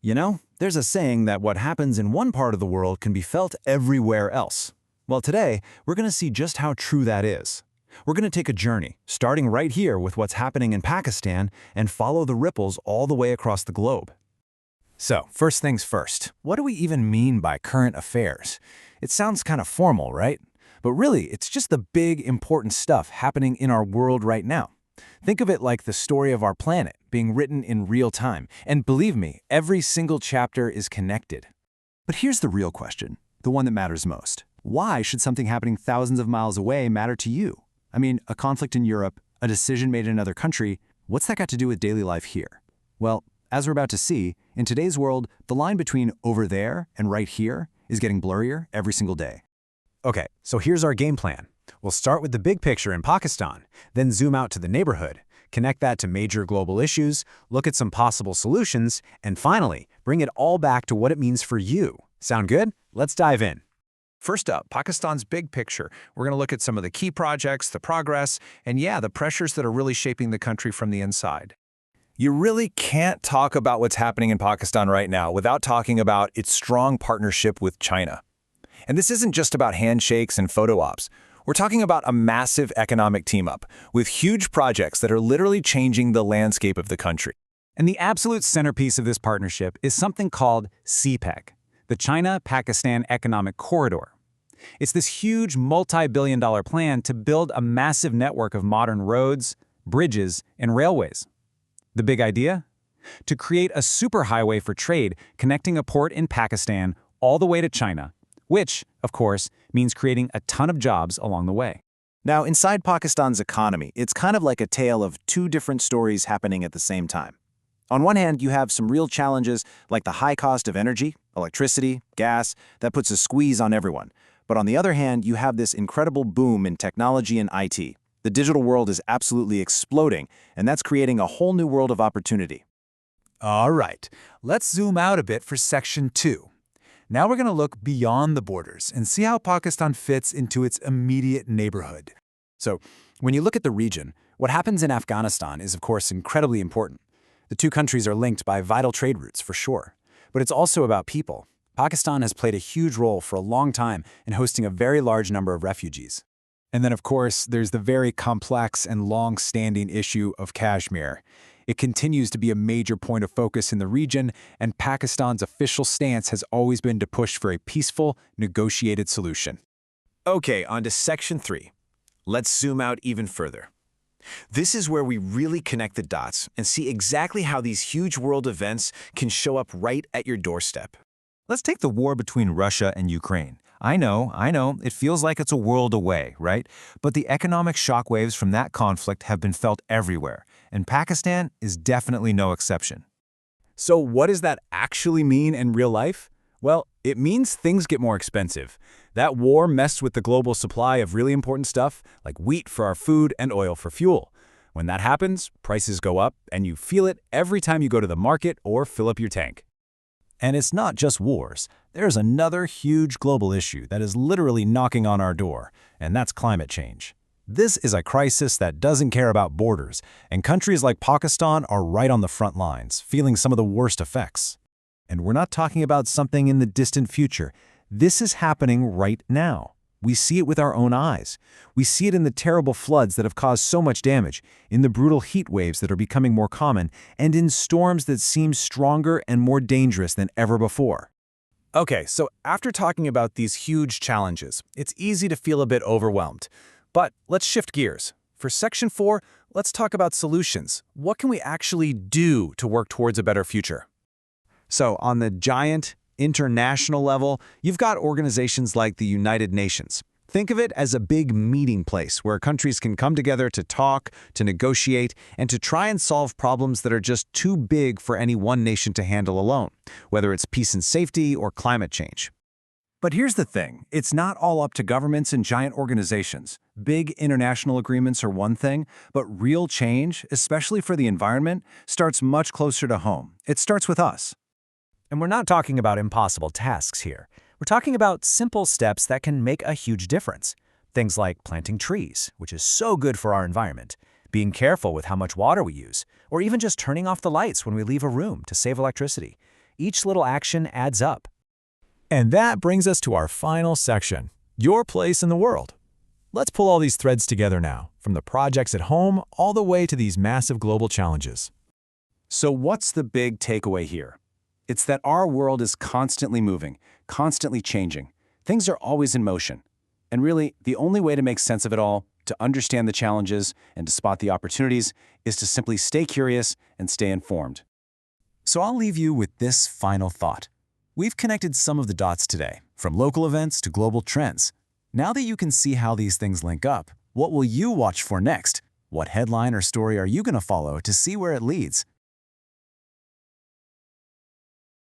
You know, there's a saying that what happens in one part of the world can be felt everywhere else. Well, today, we're going to see just how true that is. We're going to take a journey, starting right here with what's happening in Pakistan and follow the ripples all the way across the globe. So, first things first, what do we even mean by current affairs? It sounds kind of formal, right? But really, it's just the big, important stuff happening in our world right now. Think of it like the story of our planet being written in real time. And believe me, every single chapter is connected. But here's the real question, the one that matters most. Why should something happening thousands of miles away matter to you? I mean, a conflict in Europe, a decision made in another country, what's that got to do with daily life here? Well, as we're about to see, in today's world, the line between over there and right here is getting blurrier every single day. Okay, so here's our game plan. We'll start with the big picture in Pakistan, then zoom out to the neighborhood, connect that to major global issues, look at some possible solutions, and finally, bring it all back to what it means for you. Sound good? Let's dive in. First up, Pakistan's big picture. We're going to look at some of the key projects, the progress, and yeah, the pressures that are really shaping the country from the inside. You really can't talk about what's happening in Pakistan right now without talking about its strong partnership with China. And this isn't just about handshakes and photo ops. We're talking about a massive economic team-up with huge projects that are literally changing the landscape of the country. And the absolute centerpiece of this partnership is something called CPEC, the China-Pakistan Economic Corridor. It's this huge multi-billion-dollar plan to build a massive network of modern roads, bridges, and railways. The big idea? To create a superhighway for trade connecting a port in Pakistan all the way to China, which, of course, means creating a ton of jobs along the way. Now, inside Pakistan's economy, it's kind of like a tale of two different stories happening at the same time. On one hand, you have some real challenges like the high cost of energy, electricity, gas, that puts a squeeze on everyone. But on the other hand, you have this incredible boom in technology and IT. The digital world is absolutely exploding, and that's creating a whole new world of opportunity. All right, let's zoom out a bit for Section 2. Now we're going to look beyond the borders and see how Pakistan fits into its immediate neighborhood. So, when you look at the region, what happens in Afghanistan is, of course, incredibly important. The two countries are linked by vital trade routes, for sure. But it's also about people. Pakistan has played a huge role for a long time in hosting a very large number of refugees. And then, of course, there's the very complex and long-standing issue of Kashmir. It continues to be a major point of focus in the region, and Pakistan's official stance has always been to push for a peaceful, negotiated solution. Okay, on to Section 3. Let's zoom out even further. This is where we really connect the dots and see exactly how these huge world events can show up right at your doorstep. Let's take the war between Russia and Ukraine. I know, it feels like it's a world away, right? But the economic shockwaves from that conflict have been felt everywhere, and Pakistan is definitely no exception. So what does that actually mean in real life? Well, it means things get more expensive. That war messed with the global supply of really important stuff, like wheat for our food and oil for fuel. When that happens, prices go up, and you feel it every time you go to the market or fill up your tank. And it's not just wars. There's another huge global issue that is literally knocking on our door, and that's climate change. This is a crisis that doesn't care about borders, and countries like Pakistan are right on the front lines, feeling some of the worst effects. And we're not talking about something in the distant future. This is happening right now. We see it with our own eyes. We see it in the terrible floods that have caused so much damage, in the brutal heat waves that are becoming more common, and in storms that seem stronger and more dangerous than ever before. Okay, so after talking about these huge challenges, it's easy to feel a bit overwhelmed. But let's shift gears. For Section 4, let's talk about solutions. What can we actually do to work towards a better future? So, on the giant, international level, you've got organizations like the United Nations. Think of it as a big meeting place where countries can come together to talk, to negotiate, and to try and solve problems that are just too big for any one nation to handle alone, whether it's peace and safety or climate change. But here's the thing, it's not all up to governments and giant organizations. Big international agreements are one thing, but real change, especially for the environment, starts much closer to home. It starts with us. And we're not talking about impossible tasks here. We're talking about simple steps that can make a huge difference. Things like planting trees, which is so good for our environment, being careful with how much water we use, or even just turning off the lights when we leave a room to save electricity. Each little action adds up. And that brings us to our final section, your place in the world. Let's pull all these threads together now, from the projects at home all the way to these massive global challenges. So what's the big takeaway here? It's that our world is constantly moving, constantly changing. Things are always in motion. And really, the only way to make sense of it all, to understand the challenges and to spot the opportunities, is to simply stay curious and stay informed. So I'll leave you with this final thought. We've connected some of the dots today, from local events to global trends. Now that you can see how these things link up, what will you watch for next? What headline or story are you going to follow to see where it leads?